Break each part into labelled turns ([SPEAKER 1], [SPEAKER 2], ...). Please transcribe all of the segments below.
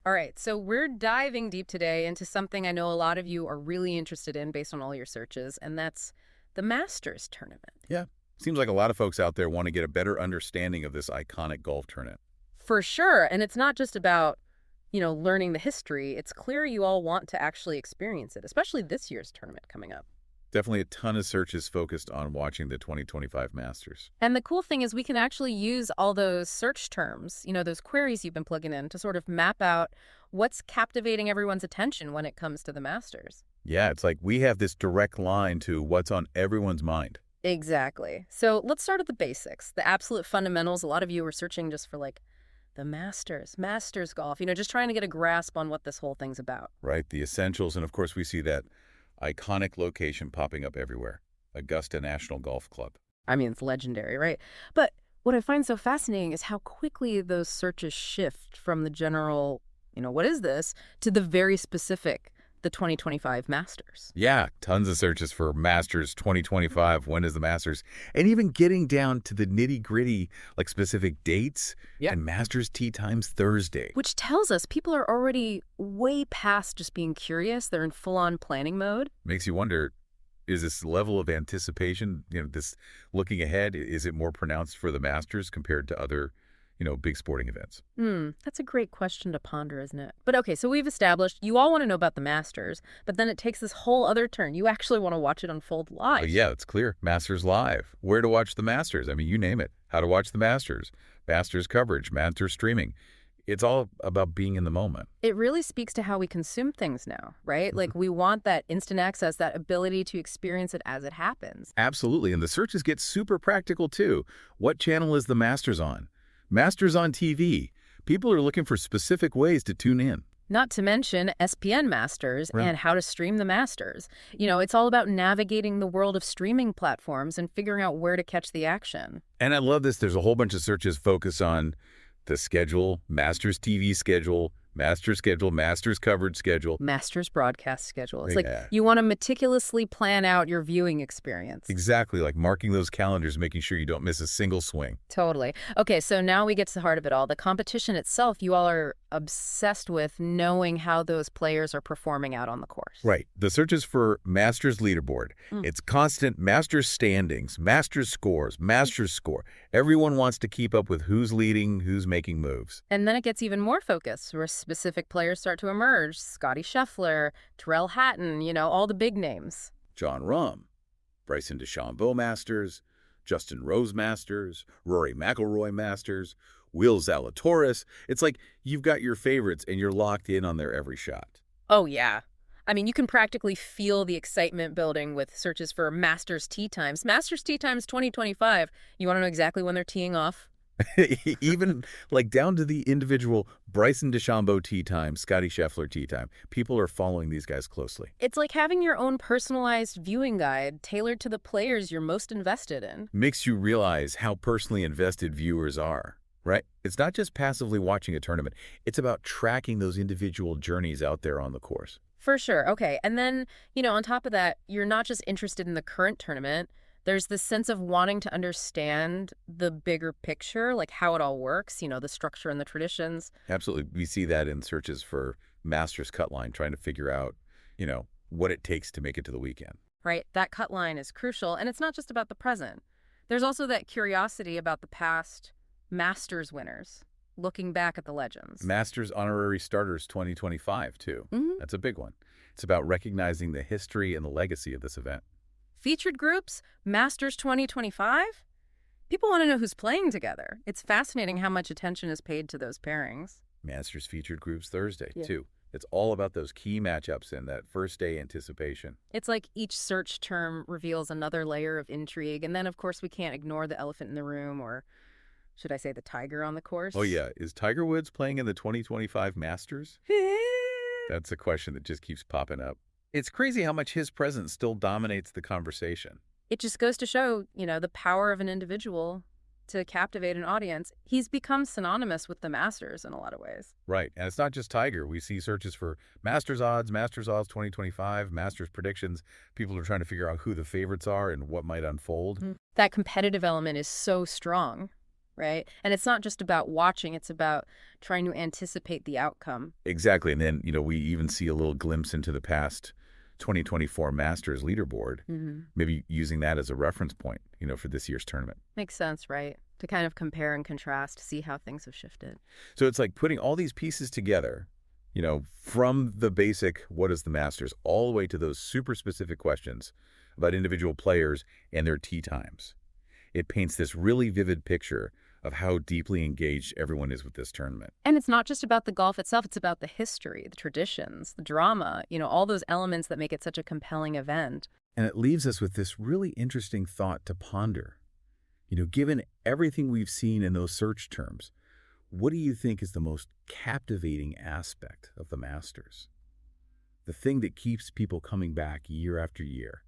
[SPEAKER 1] All right, so we're diving deep today into something I know a lot of you are really interested in based on all your searches, and that's the Masters tournament.
[SPEAKER 2] Yeah. Seems like a lot of folks out there want to get a better understanding of this iconic golf tournament.
[SPEAKER 1] For sure, and it's not just about, learning the history. It's clear you all want to actually experience it, especially this year's tournament coming up.
[SPEAKER 2] Definitely a ton of searches focused on watching the 2025 Masters.
[SPEAKER 1] And the cool thing is we can actually use all those search terms, those queries you've been plugging in to sort of map out what's captivating everyone's attention when it comes to the Masters.
[SPEAKER 2] Yeah, it's like we have this direct line to what's on everyone's mind.
[SPEAKER 1] Exactly. So let's start at the basics, the absolute fundamentals. A lot of you are searching just for like the Masters golf, just trying to get a grasp on what this whole thing's about.
[SPEAKER 2] Right? The essentials. And of course, we see that iconic location popping up everywhere, Augusta National Golf Club.
[SPEAKER 1] I mean, it's legendary, right? But what I find so fascinating is how quickly those searches shift from the general, what is this, to the very specific, the 2025 Masters.
[SPEAKER 2] Yeah, tons of searches for Masters 2025. When is the Masters? And even getting down to the nitty-gritty, like specific dates.
[SPEAKER 1] Yeah.
[SPEAKER 2] And Masters tee times Thursday.
[SPEAKER 1] Which tells us people are already way past just being curious. They're in full-on planning mode.
[SPEAKER 2] Makes you wonder, is this level of anticipation, this looking ahead, is it more pronounced for the Masters compared to other, big sporting events?
[SPEAKER 1] That's a great question to ponder, isn't it? But okay, so we've established you all want to know about the Masters, but then it takes this whole other turn. You actually want to watch it unfold live.
[SPEAKER 2] Oh, yeah, it's clear. Masters Live. Where to watch the Masters? I mean, you name it. How to watch the Masters. Masters coverage. Masters streaming. It's all about being in the moment.
[SPEAKER 1] It really speaks to how we consume things now, right? Like we want that instant access, that ability to experience it as it happens.
[SPEAKER 2] Absolutely. And the searches get super practical, too. What channel is the Masters on? Masters on TV. People are looking for specific ways to tune in.
[SPEAKER 1] Not to mention SPN Masters
[SPEAKER 2] Right.
[SPEAKER 1] and how to stream the Masters. It's all about navigating the world of streaming platforms and figuring out where to catch the action.
[SPEAKER 2] And I love this. There's a whole bunch of searches focused on the schedule, Masters TV schedule, Masters coverage schedule.
[SPEAKER 1] Masters broadcast schedule. It's
[SPEAKER 2] Yeah.
[SPEAKER 1] like you want to meticulously plan out your viewing experience.
[SPEAKER 2] Exactly, like marking those calendars, making sure you don't miss a single swing.
[SPEAKER 1] Totally. Okay, so now we get to the heart of it all. The competition itself, you all are obsessed with knowing how those players are performing out on the course.
[SPEAKER 2] Right. The search is for Masters leaderboard. It's constant Masters standings, Masters scores, Masters score. Everyone wants to keep up with who's leading, who's making moves.
[SPEAKER 1] And then it gets even more focused, where specific players start to emerge. Scotty Scheffler, Terrell Hatton, all the big names.
[SPEAKER 2] John Rahm, Bryson DeChambeau Masters, Justin Rose Masters, Rory McIlroy Masters, Will Zalatoris. It's like you've got your favorites and you're locked in on their every shot.
[SPEAKER 1] Oh, yeah. I mean, you can practically feel the excitement building with searches for Masters tee times. Masters tee times 2025. You want to know exactly when they're teeing off?
[SPEAKER 2] Even like down to the individual Bryson DeChambeau tee time, Scotty Scheffler tee time. People are following these guys closely.
[SPEAKER 1] It's like having your own personalized viewing guide tailored to the players you're most invested in.
[SPEAKER 2] Makes you realize how personally invested viewers are, right? It's not just passively watching a tournament. It's about tracking those individual journeys out there on the course.
[SPEAKER 1] For sure. Okay. And then, on top of that, you're not just interested in the current tournament. There's this sense of wanting to understand the bigger picture, like how it all works, the structure and the traditions.
[SPEAKER 2] Absolutely. We see that in searches for Masters cut line, trying to figure out, what it takes to make it to the weekend.
[SPEAKER 1] Right. That cut line is crucial. And it's not just about the present. There's also that curiosity about the past Masters winners, looking back at the legends.
[SPEAKER 2] Masters Honorary Starters 2025, too. That's a big one. It's about recognizing the history and the legacy of this event.
[SPEAKER 1] Featured groups, Masters 2025? People want to know who's playing together. It's fascinating how much attention is paid to those pairings.
[SPEAKER 2] Masters featured groups Thursday,
[SPEAKER 1] Yeah.
[SPEAKER 2] too. It's all about those key matchups and that first day anticipation.
[SPEAKER 1] It's like each search term reveals another layer of intrigue. And then, of course, we can't ignore the elephant in the room, or should I say the tiger on the course?
[SPEAKER 2] Oh, yeah. Is Tiger Woods playing in the 2025 Masters? That's a question that just keeps popping up. It's crazy how much his presence still dominates the conversation.
[SPEAKER 1] It just goes to show, the power of an individual to captivate an audience. He's become synonymous with the Masters in a lot of ways.
[SPEAKER 2] Right. And it's not just Tiger. We see searches for Masters odds 2025, Masters predictions. People are trying to figure out who the favorites are and what might unfold.
[SPEAKER 1] That competitive element is so strong. right? And it's not just about watching, it's about trying to anticipate the outcome.
[SPEAKER 2] Exactly. And then, we even see a little glimpse into the past 2024 Masters leaderboard, maybe using that as a reference point, for this year's tournament.
[SPEAKER 1] Makes sense, right? To kind of compare and contrast, see how things have shifted.
[SPEAKER 2] So it's like putting all these pieces together, from the basic, what is the Masters, all the way to those super specific questions about individual players and their tee times. It paints this really vivid picture of how deeply engaged everyone is with this tournament.
[SPEAKER 1] And it's not just about the golf itself, it's about the history, the traditions, the drama, all those elements that make it such a compelling event.
[SPEAKER 2] And it leaves us with this really interesting thought to ponder. Given everything we've seen in those search terms, what do you think is the most captivating aspect of the Masters? The thing that keeps people coming back year after year?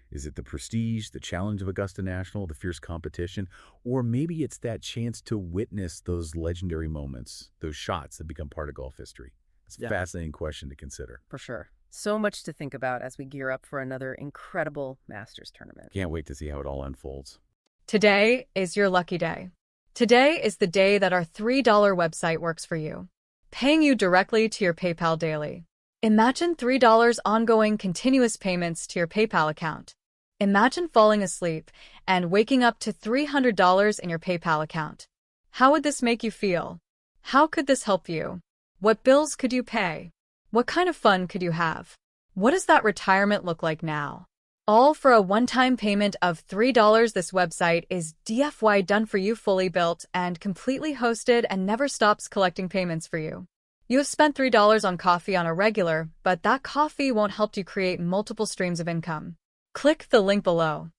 [SPEAKER 2] Is it the prestige, the challenge of Augusta National, the fierce competition? Or maybe it's that chance to witness those legendary moments, those shots that become part of golf history? It's a fascinating question to consider.
[SPEAKER 1] For sure. So much to think about as we gear up for another incredible Masters tournament.
[SPEAKER 2] Can't wait to see how it all unfolds.
[SPEAKER 3] Today is your lucky day. Today is the day that our $3 website works for you, paying you directly to your PayPal daily. Imagine $3 ongoing continuous payments to your PayPal account. Imagine falling asleep and waking up to $300 in your PayPal account. How would this make you feel? How could this help you? What bills could you pay? What kind of fun could you have? What does that retirement look like now? All for a one-time payment of $3. This website is DFY done for you, fully built and completely hosted, and never stops collecting payments for you. You have spent $3 on coffee on a regular, but that coffee won't help you create multiple streams of income. Click the link below.